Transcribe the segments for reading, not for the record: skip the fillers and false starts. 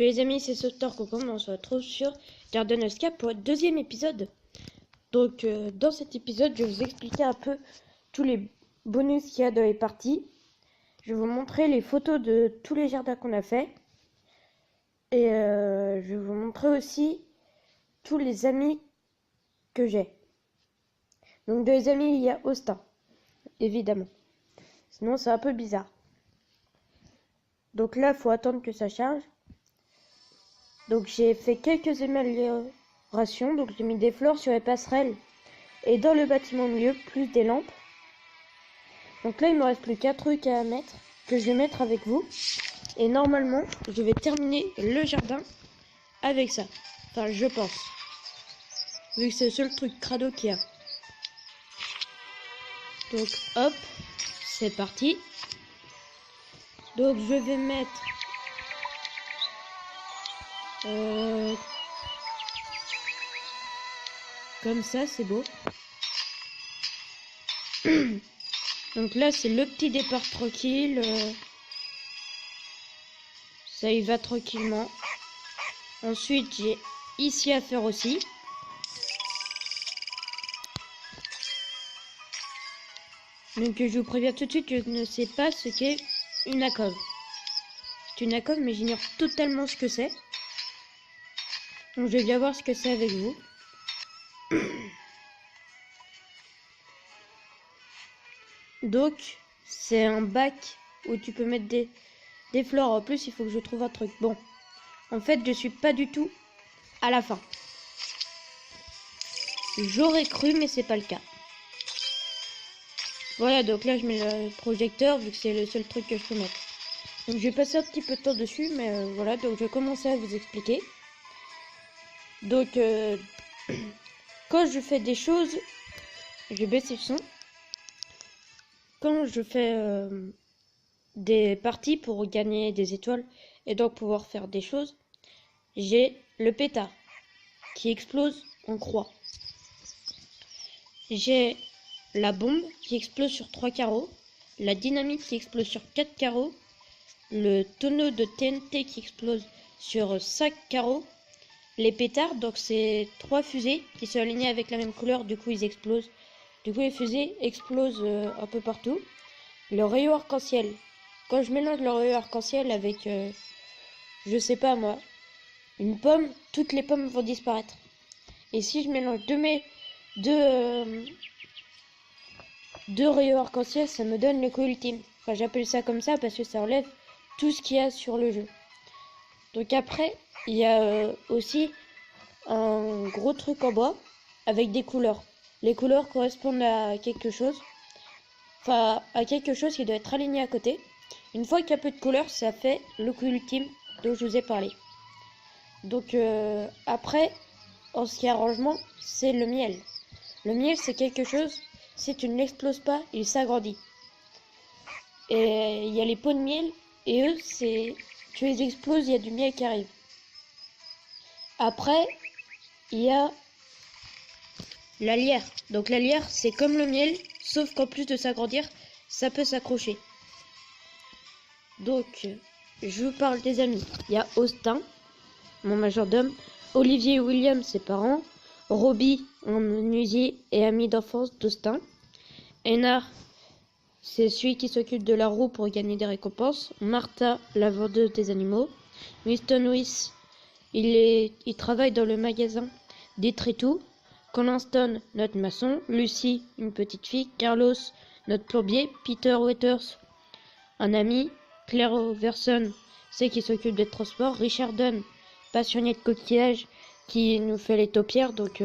Salut les amis, c'est Sauteur Coco, on se retrouve sur Garden of Sky pour le deuxième épisode. Donc dans cet épisode, je vais vous expliquer un peu tous les bonus qu'il y a dans les parties. Je vais vous montrer les photos de tous les jardins qu'on a fait. Et je vais vous montrer aussi tous les amis que j'ai. Donc dans les amis, il y a Austin, évidemment. Sinon c'est un peu bizarre. Donc là, il faut attendre que ça charge. Donc j'ai fait quelques améliorations. Donc j'ai mis des fleurs sur les passerelles et dans le bâtiment au milieu, plus des lampes. Donc là il me reste plus qu'un truc à mettre, que je vais mettre avec vous. Et normalement je vais terminer le jardin avec ça. Enfin je pense. Vu que c'est le seul truc crado qu'il y a. Donc hop, c'est parti. Donc je vais mettre comme ça, c'est beau. Donc là, c'est le petit départ tranquille. Ça y va tranquillement. Ensuite, j'ai ici à faire aussi. Donc je vous préviens tout de suite, je ne sais pas ce qu'est une alcôve. C'est une alcôve, mais j'ignore totalement ce que c'est. Donc je vais bien voir ce que c'est avec vous. Donc c'est un bac où tu peux mettre des fleurs. En plus il faut que je trouve un truc. Bon, en fait je suis pas du tout à la fin. J'aurais cru mais c'est pas le cas. Voilà, donc là je mets le projecteur vu que c'est le seul truc que je peux mettre. Donc je vais passer un petit peu de temps dessus, mais voilà, donc je vais commencer à vous expliquer. Donc quand je fais des choses, je vais baisser le son. Quand je fais des parties pour gagner des étoiles et donc pouvoir faire des choses, j'ai le pétard qui explose en croix. J'ai la bombe qui explose sur 3 carreaux, la dynamite qui explose sur 4 carreaux, le tonneau de TNT qui explose sur 5 carreaux, les pétards, donc c'est 3 fusées qui sont alignées avec la même couleur, du coup ils explosent. Du coup les fusées explosent un peu partout. Le rayon arc-en-ciel, quand je mélange le rayon arc-en-ciel avec, je sais pas moi, une pomme, toutes les pommes vont disparaître. Et si je mélange deux rayons arc-en-ciel, ça me donne le coup ultime. Enfin j'appelle ça comme ça parce que ça enlève tout ce qu'il y a sur le jeu. Donc après, il y a aussi un gros truc en bois avec des couleurs. Les couleurs correspondent à quelque chose. Enfin, à quelque chose qui doit être aligné à côté. Une fois qu'il y a peu de couleurs, ça fait le coup ultime dont je vous ai parlé. Donc après, en ce qui est arrangement, c'est le miel. Le miel, c'est quelque chose, si tu ne l'exploses pas, il s'agrandit. Et il y a les pots de miel, et eux, c'est... Tu les exploses, il y a du miel qui arrive. Après, il y a la lierre. Donc la lierre, c'est comme le miel, sauf qu'en plus de s'agrandir, ça peut s'accrocher. Donc, je vous parle des amis. Il y a Austin, mon majordome, Olivier et William, ses parents, Robbie, mon menuisier et ami d'enfance d'Austin, Énard, c'est celui qui s'occupe de la roue pour gagner des récompenses, Martha, la vendeuse des animaux, Winston Wyss, il travaille dans le magasin des Trétou, Colin Stone, notre maçon, Lucie, une petite fille, Carlos, notre plombier, Peter Waters, un ami, Claire Overson, c'est qui s'occupe des transports, Richard Dunn, passionné de coquillages, qui nous fait les taupières, donc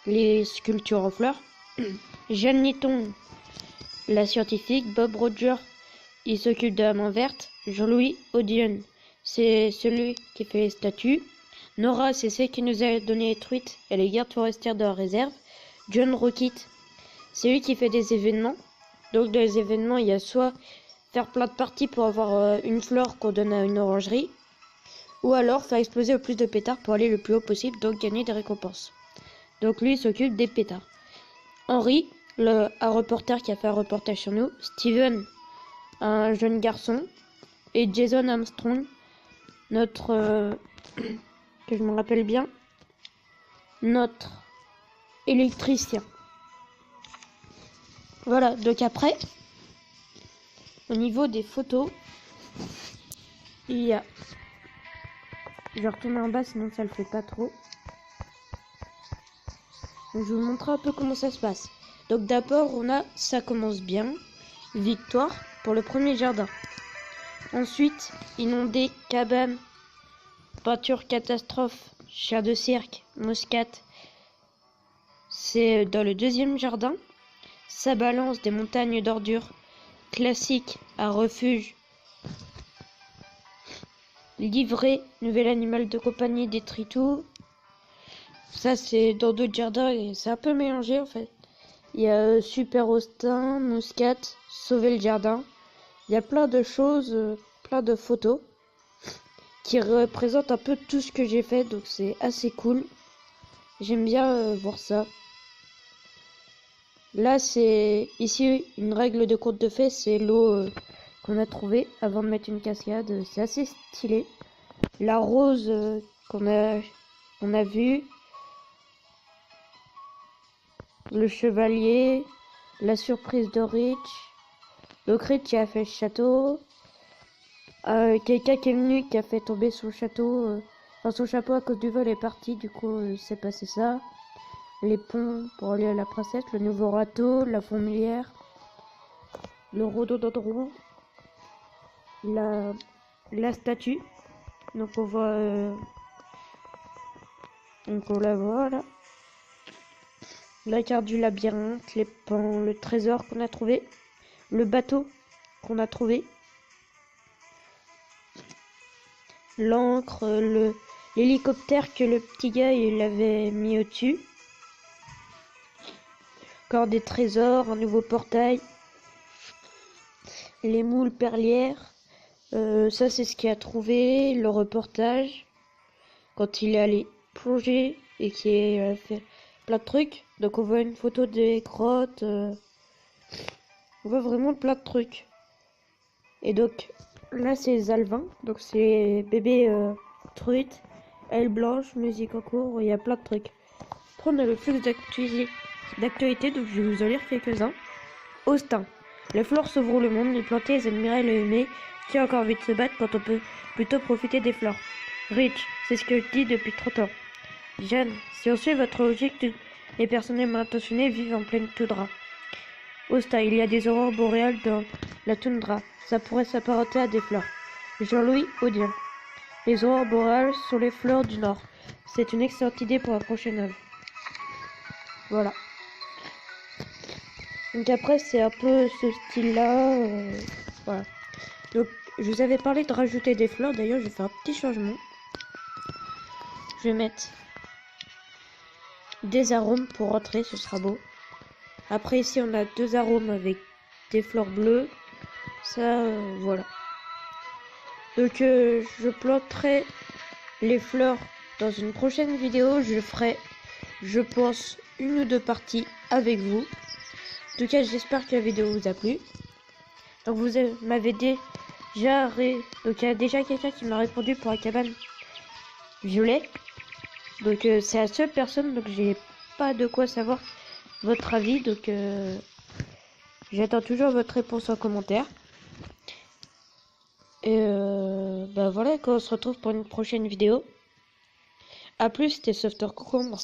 les sculptures en fleurs, Jeanne Nitton, la scientifique, Bob Roger, il s'occupe de la main verte, Jean-Louis Odion, c'est celui qui fait les statues, Nora, c'est celle qui nous a donné les truites et les gardes forestières de la réserve, John Rocket, c'est lui qui fait des événements, donc dans les événements il y a soit faire plein de parties pour avoir une fleur qu'on donne à une orangerie, ou alors faire exploser au plus de pétards pour aller le plus haut possible, donc gagner des récompenses. Donc lui il s'occupe des pétards. Henry, un reporter qui a fait un reportage sur nous, Steven, un jeune garçon, et Jason Armstrong, notre que je me rappelle bien, notre électricien. Voilà, donc après, au niveau des photos, il y a... Je vais retourner en bas, sinon ça le fait pas trop. Donc, je vais vous montrer un peu comment ça se passe. Donc d'abord, on a ça commence bien. Victoire pour le premier jardin. Ensuite, inondé, cabane, peinture catastrophe, chien de cirque, muscat. C'est dans le deuxième jardin. Ça balance des montagnes d'ordures. Classique à refuge. Livré, nouvel animal de compagnie, détritus. Ça c'est dans d'autres jardins et c'est un peu mélangé en fait. Il y a Super Austin, Muscat, Sauver le jardin. Il y a plein de choses, plein de photos qui représentent un peu tout ce que j'ai fait, donc c'est assez cool. J'aime bien voir ça. Là c'est ici une règle de conte de fées, c'est l'eau qu'on a trouvée avant de mettre une cascade. C'est assez stylé. La rose qu'on a vue. Le chevalier, la surprise de Rich, donc Rich qui a fait le château, quelqu'un qui est venu qui a fait tomber son château, son chapeau à cause du vol est parti, du coup c'est passé ça, les ponts pour aller à la princesse, le nouveau râteau, la fourmilière, le rhododendron, la statue, donc on voit, donc on la voit là. La carte du labyrinthe, les pans, le trésor qu'on a trouvé, le bateau qu'on a trouvé, l'encre, l'hélicoptère que le petit gars il avait mis au-dessus, encore des trésors, un nouveau portail, les moules perlières, ça c'est ce qu'il a trouvé, le reportage, quand il est allé plonger et qu'il a fait plein de trucs. Donc on voit une photo des grottes, on voit vraiment plein de trucs. Et donc là c'est les alevins, donc c'est bébé truite, aile blanche, musique en cours, il y a plein de trucs. Après on a le flux d'actualité, donc je vais vous en lire quelques-uns. Austin. Les fleurs sauveront le monde, les planter, les admirer, les aimer. Qui a encore envie de se battre quand on peut plutôt profiter des fleurs? Rich, c'est ce que je dis depuis 30 ans. Jeanne, si on suit votre logique, toutes les personnes mal intentionnées vivent en pleine toundra. Austin, il y a des aurores boréales dans la toundra. Ça pourrait s'apparenter à des fleurs. Jean-Louis Audien. Les aurores boréales sont les fleurs du Nord. C'est une excellente idée pour un prochain œuvre. Voilà. Donc après, c'est un peu ce style-là. Voilà. Donc, je vous avais parlé de rajouter des fleurs. D'ailleurs, je vais faire un petit changement. Je vais mettre des arômes pour rentrer, ce sera beau. Après, ici, on a 2 arômes avec des fleurs bleues. Ça, voilà. Donc, je planterai les fleurs dans une prochaine vidéo. Je ferai, je pense, 1 ou 2 parties avec vous. En tout cas, j'espère que la vidéo vous a plu. Donc, vous m'avez déjà... Donc, il y a déjà quelqu'un qui m'a répondu pour la cabane violet. Donc, c'est la seule personne. Donc, j'ai pas de quoi savoir votre avis. Donc, j'attends toujours votre réponse en commentaire. Et bah voilà, quand on se retrouve pour une prochaine vidéo. A plus, c'était Softer Concombre.